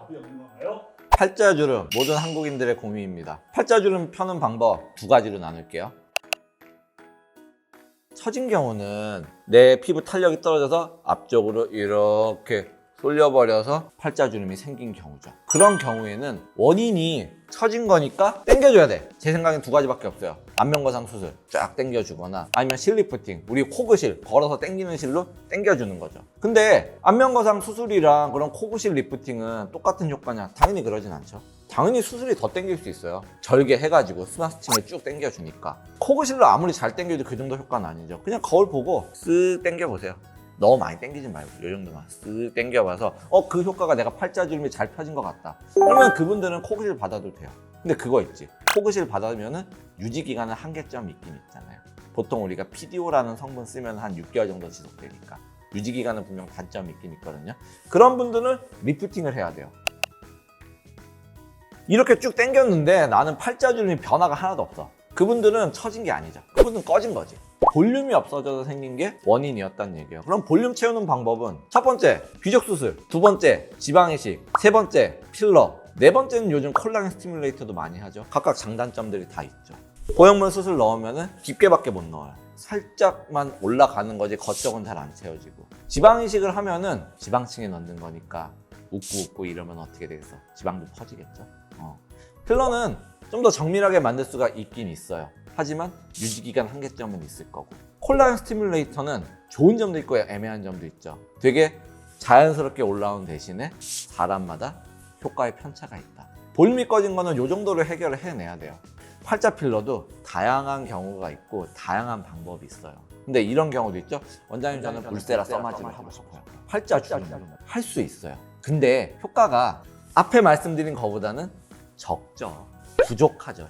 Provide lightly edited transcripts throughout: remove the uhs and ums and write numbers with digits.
답이 없는 건가요? 팔자주름, 모든 한국인들의 고민입니다. 팔자주름 펴는 방법 두 가지로 나눌게요. 처진 경우는 내 피부 탄력이 떨어져서 앞쪽으로 이렇게 쏠려버려서 팔자주름이 생긴 경우죠. 그런 경우에는 원인이 처진 거니까 당겨줘야 돼. 제 생각엔 두 가지밖에 없어요. 안면거상 수술 쫙 당겨주거나 아니면 실리프팅, 우리 코그실 걸어서 당기는 실로 당겨주는 거죠. 근데 안면거상 수술이랑 그런 코그실 리프팅은 똑같은 효과냐? 당연히 그러진 않죠. 당연히 수술이 더 당길 수 있어요. 절개 해가지고 스마스팅을 쭉 당겨주니까. 코그실로 아무리 잘 당겨도 그 정도 효과는 아니죠. 그냥 거울 보고 쓱 당겨보세요. 너무 많이 당기지 말고 이 정도만 쓱 당겨봐서 그 효과가 내가 팔자주름이 잘 펴진 것 같다. 그러면 그분들은 코그실 받아도 돼요. 근데 그거 있지. 코그실 받으면은 유지기간은 한계점이 있긴 있잖아요. 보통 우리가 PDO라는 성분 쓰면 한 6개월 정도 지속되니까 유지기간은 분명 단점이 있긴 있거든요. 그런 분들은 리프팅을 해야 돼요. 이렇게 쭉 당겼는데 나는 팔자주름이 변화가 하나도 없어. 그분들은 처진 게 아니죠. 그분은 꺼진 거지. 볼륨이 없어져서 생긴 게 원인이었다는 얘기예요. 그럼 볼륨 채우는 방법은 첫 번째 귀적수술, 두 번째 지방이식, 세 번째 필러, 네 번째는 요즘 콜라겐 스티뮬레이터도 많이 하죠. 각각 장단점들이 다 있죠. 보형물 수술 넣으면 깊게밖에 못 넣어요. 살짝만 올라가는 거지 겉쪽은 잘 안 채워지고, 지방이식을 하면은 지방층에 넣는 거니까 웃고 이러면 어떻게 되겠어? 지방도 퍼지겠죠. 필러는 좀 더 정밀하게 만들 수가 있긴 있어요. 하지만 유지기간 한계점은 있을 거고, 콜라겐 스티뮬레이터는 좋은 점도 있고 애매한 점도 있죠. 되게 자연스럽게 올라오는 대신에 사람마다 효과의 편차가 있다. 볼륨이 꺼진 거는 이 정도로 해결을 해내야 돼요. 팔자 필러도 다양한 경우가 있고 다양한 방법이 있어요. 근데 이런 경우도 있죠. 원장님 저는 울세라 써마지를 하고 싶어요. 팔자 주름 할 수 있어요. 근데 효과가 앞에 말씀드린 것보다는 적죠. 부족하죠.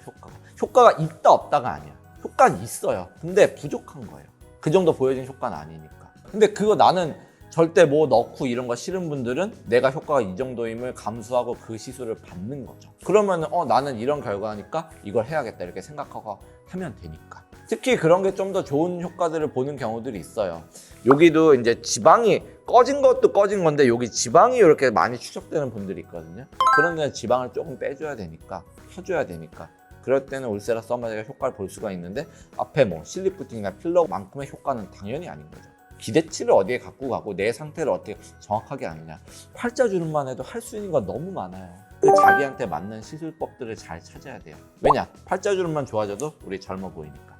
효과가 있다 없다가 아니야. 효과는 있어요. 근데 부족한 거예요. 그 정도 보여진 효과는 아니니까. 근데 그거 나는 절대 뭐 넣고 이런 거 싫은 분들은 내가 효과가 이 정도임을 감수하고 그 시술을 받는 거죠. 그러면 나는 이런 결과니까 이걸 해야겠다 이렇게 생각하고 하면 되니까. 특히 그런 게 좀 더 좋은 효과들을 보는 경우들이 있어요. 여기도 이제 지방이 꺼진 것도 꺼진 건데 여기 지방이 이렇게 많이 축적되는 분들이 있거든요. 그런 데는 지방을 조금 빼줘야 되니까, 펴줘야 되니까, 그럴 때는 울세라 써마지가 효과를 볼 수가 있는데 앞에 뭐 실리프팅이나 필러만큼의 효과는 당연히 아닌 거죠. 기대치를 어디에 갖고 가고 내 상태를 어떻게 정확하게 아느냐. 팔자주름만 해도 할 수 있는 건 너무 많아요. 그 자기한테 맞는 시술법들을 잘 찾아야 돼요. 왜냐? 팔자주름만 좋아져도 우리 젊어 보이니까.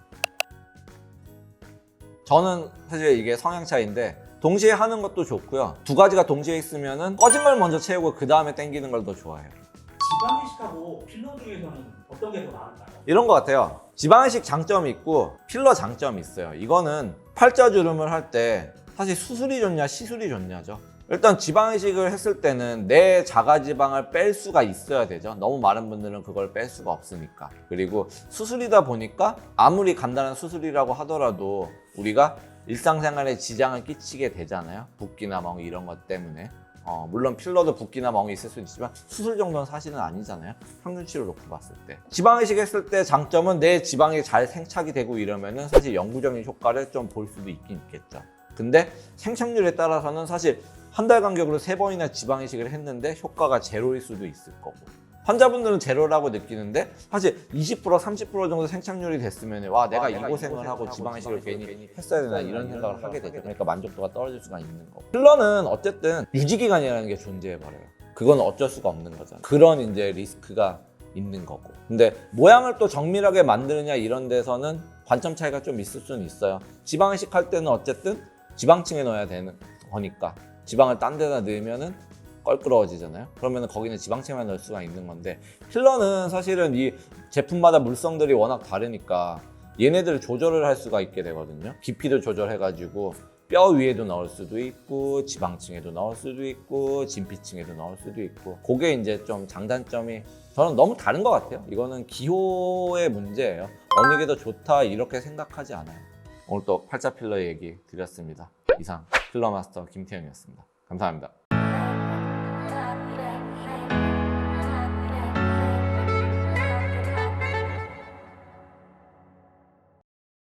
저는 사실 이게 성향 차이인데 동시에 하는 것도 좋고요. 두 가지가 동시에 있으면은 꺼진 걸 먼저 채우고 그 다음에 당기는 걸 더 좋아해요. 지방이식하고 필러 중에서는 어떤 게 더 나을까요? 이런 것 같아요. 지방이식 장점이 있고 필러 장점이 있어요. 이거는 팔자주름을 할 때 사실 수술이 좋냐 시술이 좋냐죠. 일단 지방이식을 했을 때는 내 자가지방을 뺄 수가 있어야 되죠. 너무 많은 분들은 그걸 뺄 수가 없으니까. 그리고 수술이다 보니까 아무리 간단한 수술이라고 하더라도 우리가 일상생활에 지장을 끼치게 되잖아요. 붓기나 멍 이런 것 때문에. 물론 필러도 붓기나 멍이 있을 수 있지만 수술 정도는 사실은 아니잖아요. 평균치로 놓고 봤을 때. 지방이식 했을 때 장점은 내 지방이 잘 생착이 되고 이러면은 사실 영구적인 효과를 좀 볼 수도 있긴 있겠죠. 근데 생착률에 따라서는 사실 한 달 간격으로 3번이나 지방이식을 했는데 효과가 제로일 수도 있을 거고, 환자분들은 제로라고 느끼는데 사실 20% 30% 정도 생착률이 됐으면 와 내가 이 고생을 하고 지방이식을 괜히 했어야 되나 이런 생각을 하게 되죠. 그러니까 만족도가 떨어질 수가 있는 거고, 필러는 어쨌든 유지기간이라는 게 존재해버려요. 그건 어쩔 수가 없는 거잖아요. 그런 이제 리스크가 있는 거고. 근데 모양을 또 정밀하게 만드느냐 이런 데서는 관점 차이가 좀 있을 수는 있어요. 지방이식 할 때는 어쨌든 지방층에 넣어야 되는 거니까 지방을 딴 데다 넣으면은 껄끄러워지잖아요. 그러면 거기는 지방층만 넣을 수가 있는 건데, 필러는 사실은 이 제품마다 물성들이 워낙 다르니까 얘네들을 조절을 할 수가 있게 되거든요. 깊이도 조절해가지고 뼈 위에도 넣을 수도 있고 지방층에도 넣을 수도 있고 진피층에도 넣을 수도 있고, 그게 이제 좀 장단점이 저는 너무 다른 것 같아요. 이거는 기호의 문제예요. 어느 게 더 좋다 이렇게 생각하지 않아요. 오늘 또 팔자 필러 얘기 드렸습니다. 이상 필러 마스터 김태형이었습니다. 감사합니다.